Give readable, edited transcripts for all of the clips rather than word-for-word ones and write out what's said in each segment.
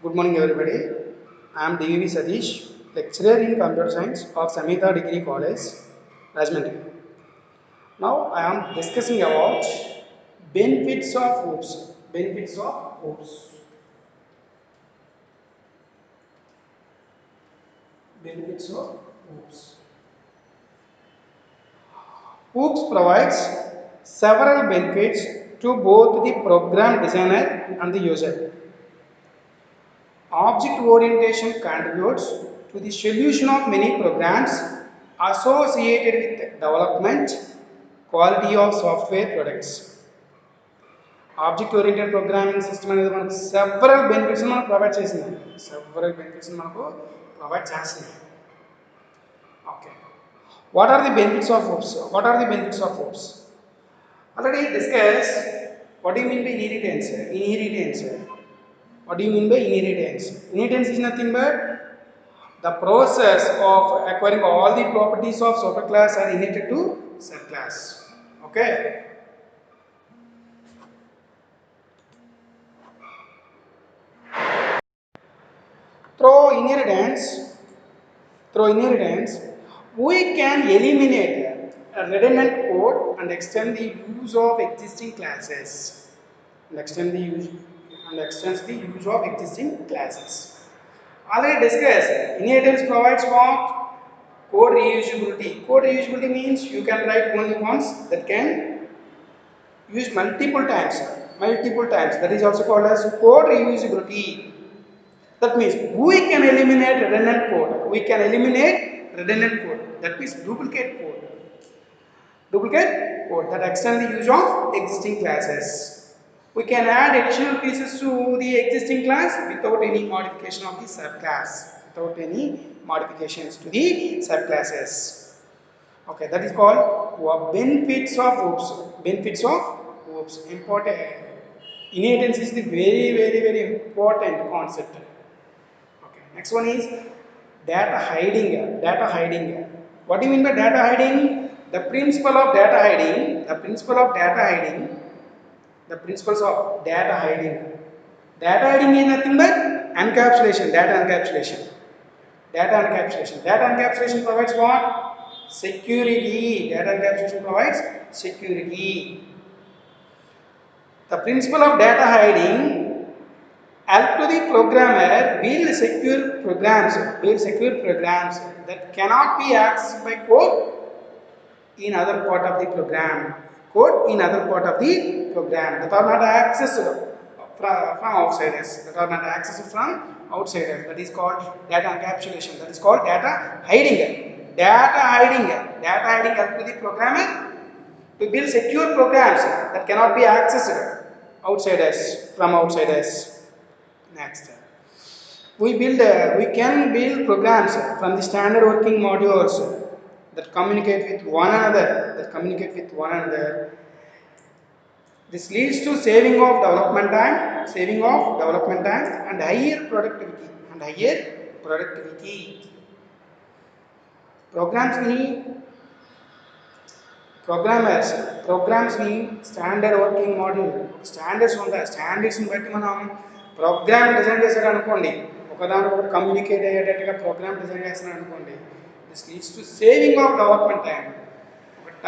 Good morning, everybody. I am DV Satish, lecturer in Computer Science of Samhita Degree College, Rajahmundry. Now I am discussing about benefits of OOPS. Benefits of OOPS. Benefits of OOPS. OOPS provides several benefits to both the program designer and the user. Object orientation contributes to the solution of many programs associated with development, quality of software products. Object oriented programming system అనేది మనకు several benefits మనకు provide చేసింది. Several benefits మనకు provide చేస్తుంది. Okay. What are the benefits of OOPS? What are the benefits of OOPS? Already discussed. What do you mean by inheritance? Inheritance. What do you mean by inheritance? Inheritance is nothing but the process of acquiring all the properties of superclass are inherited to subclass. Okay. Through inheritance, we can eliminate redundant code and extend the use of existing classes. Extends the use of existing classes. Already discussed. Inheritance provides what? Code reusability. Code reusability means you can write only once, that can use multiple times. Multiple times. That is also called as code reusability. That means we can eliminate redundant code. We can eliminate redundant code. That means duplicate code. Duplicate code that extend the use of existing classes. We can add additional pieces to the existing class without any modification of the subclass. Without any modifications to the subclasses. Okay, that is called benefits of OOPS. Benefits of OOPS. Important. Inheritance is the very important concept. Okay. Next one is data hiding. Data hiding. What do you mean by data hiding? The principle of data hiding. The principles of data hiding. Data hiding is nothing but encapsulation. Data encapsulation. Data encapsulation provides what? Security. Data encapsulation provides security. The principle of data hiding help to the programmer build secure programs that cannot be accessed by code in other part of the program. That are not accessed from outsiders. That is called data encapsulation. That is called data hiding. Data hiding help to the programmer to build secure programs that cannot be accessed from outsiders. Next, we can build programs from the standard working modules that communicate with one another. This leads to saving of development time and higher productivity. Programs ni standard working module standards ఉంటాయి. Standards ని బట్టి మనం programme design చేశారు అనుకోండి, ఒకదానికొకటి communicate అయ్యేటట్టుగా programme design చేస్తున్నాం అనుకోండి, this leads to saving of development time.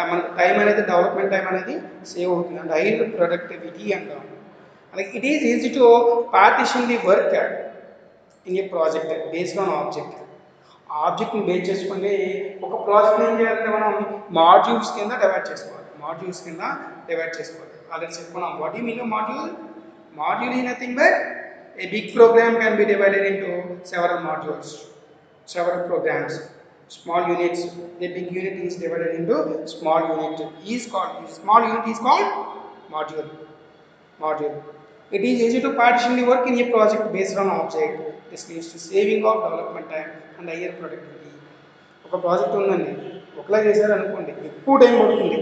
మనకు టైం అనేది డెవలప్మెంట్ టైం అనేది సేవ్ అవుతుంది అండ్ హైర్ ప్రొడక్టివిటీ అంటాం. Like it is easy to partition the work in a project based on ఆబ్జెక్ట్ని బేస్ చేసుకుని ఒక ప్రాజెక్ట్ ఏం చేయాలంటే మనం మాడ్యూల్స్ కింద డివైడ్ చేసుకోవాలి. ఆల్రెడీ చెప్పుకున్నాం. What you mean module is nothing but a big program can be divided into several modules, several programs, small units. A big unit is divided into small unit is called module. It is easy to partition the work in a project based on object. This leads to saving of development time and higher productivity. ఒక project ఉందండి, ఒకలా చేశారు అనుకోండి, ఎక్కువ time పడుతుంది,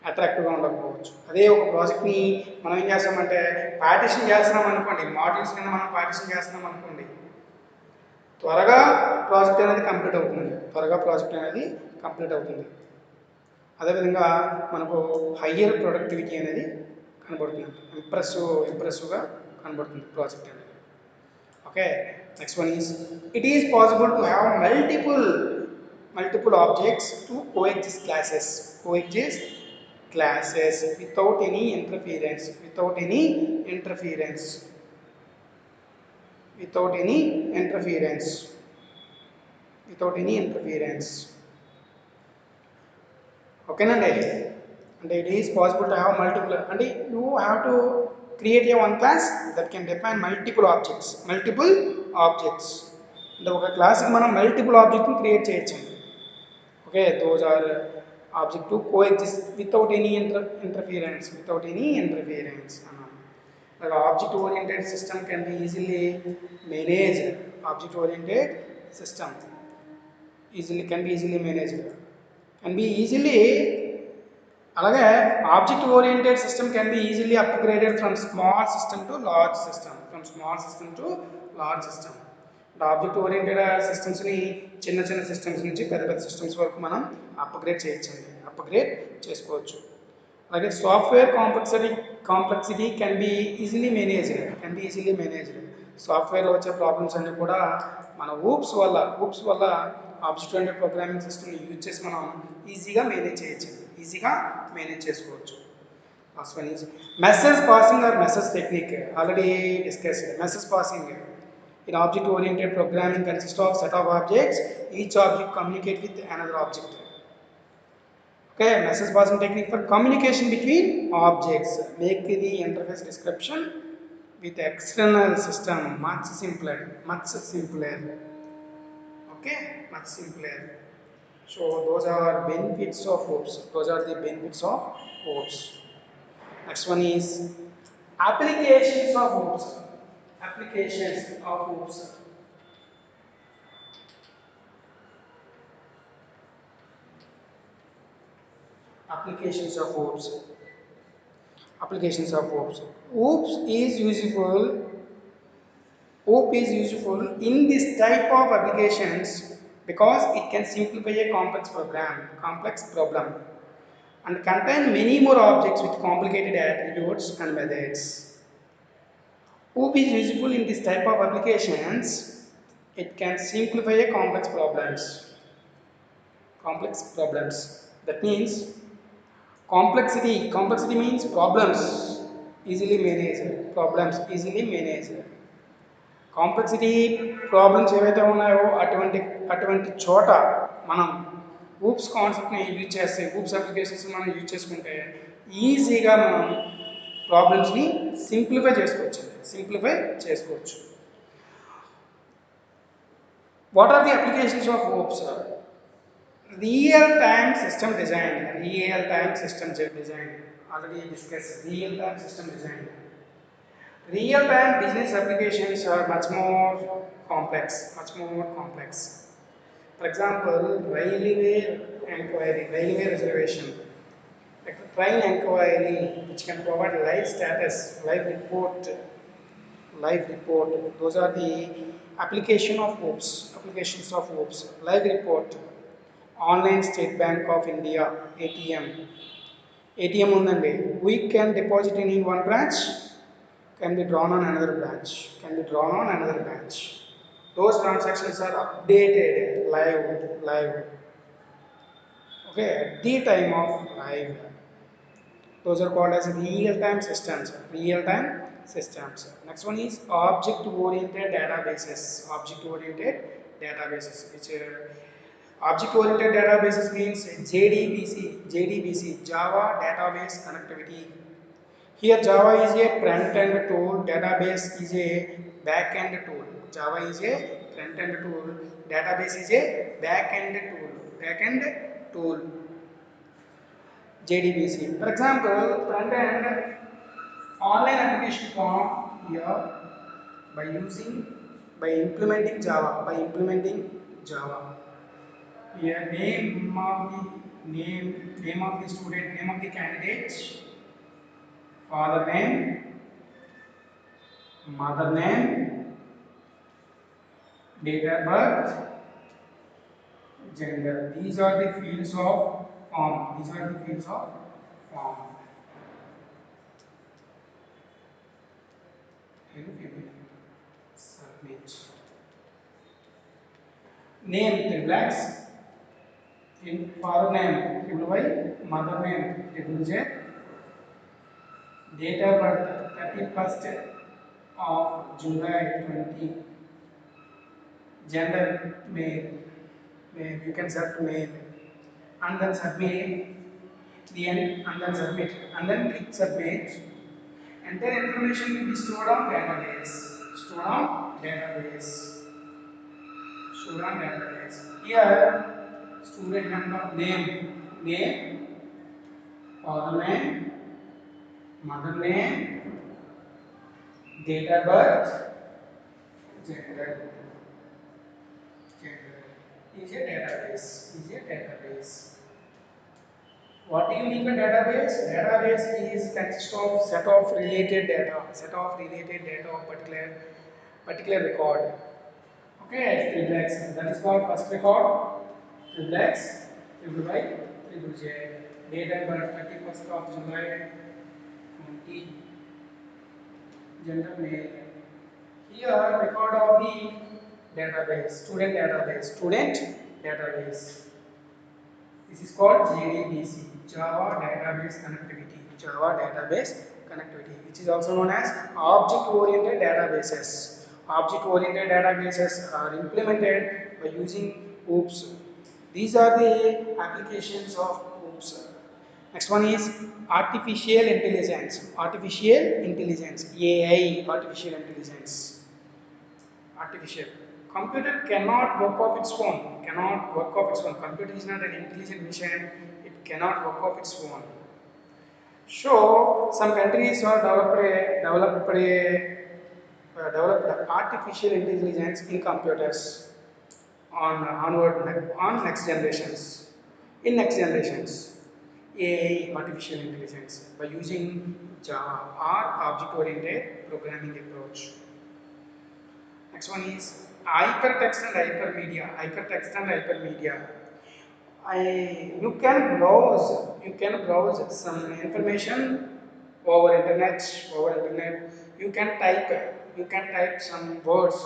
అట్రాక్టివ్గా ఉండకపోవచ్చు. అదే ఒక ప్రాజెక్ట్ని మనం ఏం చేస్తామంటే పార్టిషన్ చేస్తున్నాం అనుకోండి, మాడ్యూల్స్ కింద మనం పార్టిషన్ చేస్తున్నాం అనుకోండి, త్వరగా ప్రాజెక్ట్ అనేది కంప్లీట్ అవుతుంది. అదేవిధంగా మనకు హయ్యర్ ప్రొడక్టివిటీ అనేది కనబడుతుంది. ఇంప్రెసివ్గా కనబడుతుంది ప్రాజెక్ట్ అనేది. Okay. Next one is it is possible to have multiple objects to coexist classes without any interference without any interference without any interference. ఓకేనండి. అంటే it is possible to have multiple అంటే you have to create a one class that can define multiple objects అంటే ఒక క్లాస్కి మనం multiple ఆబ్జెక్ట్ని create చేయొచ్చండి. Okay, those are object to coexist without any interference అన్నాను. like object oriented system can be easily managed object oriented system can be easily managed can be easily అలాగే object oriented system can be easily upgraded from small system to large system object oriented సిస్టమ్స్ని చిన్న చిన్న systems నుంచి పెద్ద పెద్ద systems వరకు మనం upgrade చేసుకోవచ్చు. అలాగే software complexity can be easily managed సాఫ్ట్వేర్లో వచ్చే ప్రాబ్లమ్స్ అన్నీ కూడా మన ఊప్స్ వల్ల ఆబ్జెక్ట్ ఓరియంటెడ్ ప్రోగ్రామింగ్ సిస్టమ్ని యూజ్ చేసి మనం ఈజీగా మేనేజ్ చేసుకోవచ్చు. Last one is message passing or message technique. Already discussed. Message passing in object-oriented programming consists of set of objects. Each object communicate with another object. Okay, message passing technique for communication between objects. Make the interface description with external system much simpler. Okay, much simpler. So those are benefits of OOPS. Those are the benefits of OOPS. Next one is applications of OOPS. Applications of OOPS. Applications of OOPS. Applications of OOPS. OOPS is useful. OOP is useful in this type of applications because it can simplify a complex problem, and contain many more objects with complicated attributes and methods. OOP is useful in this type of applications. It can simplify a complex problems. That means complexity means problems easily managed. Complexity problems ఏవైతే ఉన్నాయో అటువంటి చోట మనం oops కాన్సెప్ట్ని use చేస్తే oops applications మనం use చేసుకుంటే ఈజీగా మనం ప్రాబ్లమ్స్ని సింప్లిఫై చేసుకోవచ్చు. What are the applications of OOPs? Real time system design already discuss real-time business applications are much more complex. For example, railway reservation, like train inquiry, which can provide live status, live report. Those are the applications of OOPS. Live report, online State Bank of India, ATM ఉందండి. We can deposit in one branch, can be drawn on another branch. Those transactions are updated live. Okay, at the time of live. Those are called as real-time systems. Next one is object-oriented databases. Which object-oriented databases means JDBC, Java Database Connectivity. Here Java is a front-end tool, database is a back-end tool. Java is a front-end tool, database is a back-end tool. JDBC. For example, front-end online application form here by implementing Java. Here name of the student, name of the candidate, father name, mother name, date of birth, gender. These are the fields of form. Submit. Name triplex. In father name triple Y, mother name triple J. Date of birth 31st of July 20. Gender male. You can select male. And then submit. The end and then submit. And then click submit. Enter information will be stored on database. Stored on database. Stored on database. Here, student number, name, father name, mother name, date of birth, gender. Gender is a database. Is a database. What do you mean by database? Database is consists of set of related data of particular record. Okay, triplex. That is called first record. Triplex, triple Y, triple J. Date of birth 31st of July 20. Gender male. Here record of the database, student database. This is called JDBC, Java Database Connectivity. Java Database Connectivity, which is also known as object-oriented databases. Object-oriented databases are implemented by using OOPS. These are the applications of OOPS. Next one is artificial intelligence. Artificial intelligence, AI, artificial intelligence. Artificial. Computer cannot work off its own. Cannot work off its own. Computer is not an intelligent machine. It cannot work off its own. So some countries have developed artificial intelligence in computers on next generations. In next generations, AI, artificial intelligence, by using Java or object-oriented programming approach. Next one is hypertext and hypermedia. Hypertext and hypermedia. You can browse some information over internet. You can type some words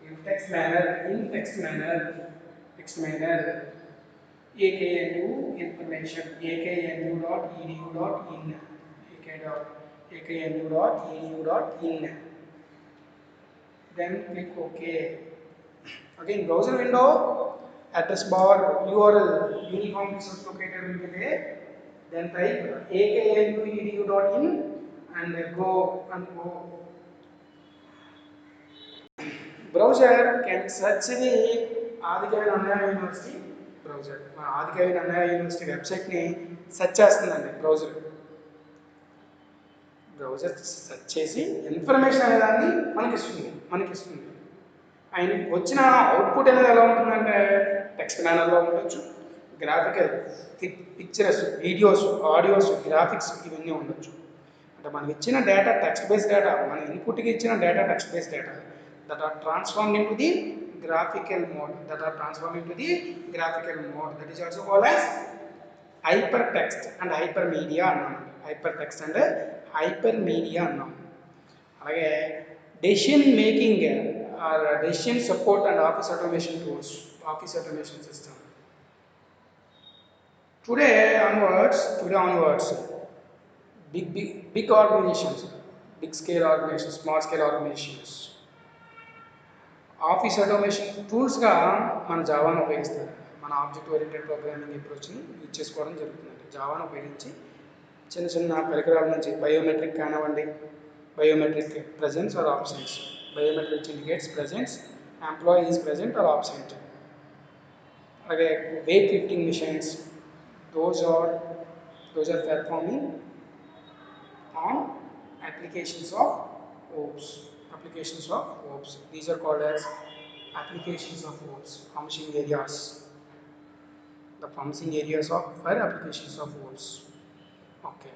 in text manner. AKNU information. aknu.edu.in. aknu.edu.in. Then click OK. Again, browser window, address bar, URL, uniform resource locator will be there. Then type aknuedu.in and go. Browser can search the Adikavi Nannaya University browser. Adikavi Nannaya University website ni search చేస్తుందండి browser. Browser search చేసి information అనేదాన్ని మనకిస్తుంది. ఆయన వచ్చిన output అనేది ఎలా ఉంటుందంటే text మేనర్లో ఉండొచ్చు, graphical pictures, videos, audios, graphics ఇవన్నీ ఉండొచ్చు. అంటే మనం ఇచ్చిన డేటా టెక్స్ట్ బేస్డ్ డేటా, మన ఇన్పుట్కి ఇచ్చిన data text based data that are transformed into the graphical mode. That is also called as hypertext and hypermedia అన్నాం. అలాగే decision making or decision support and office automation tools, office automation system. Today onwards, big organizations, big scale organizations, small scale organizations, office automation టూల్స్గా మన జావాను ఉపయోగిస్తారు. మన object oriented programming అప్రోచ్ని use చేసుకోవడం జరుగుతుందండి. జావాను ఉపయోగించి చిన్న చిన్న పరికరాల నుంచి బయోమెట్రిక్ కానివ్వండి, biometric presence or absence, biometric indicates presence, employee is present or absent. అలాగే weight lifting machines, those are performing on applications of OOPS. These are called as applications of OOPS, promising areas. The promising areas of applications of OOPS. Okay.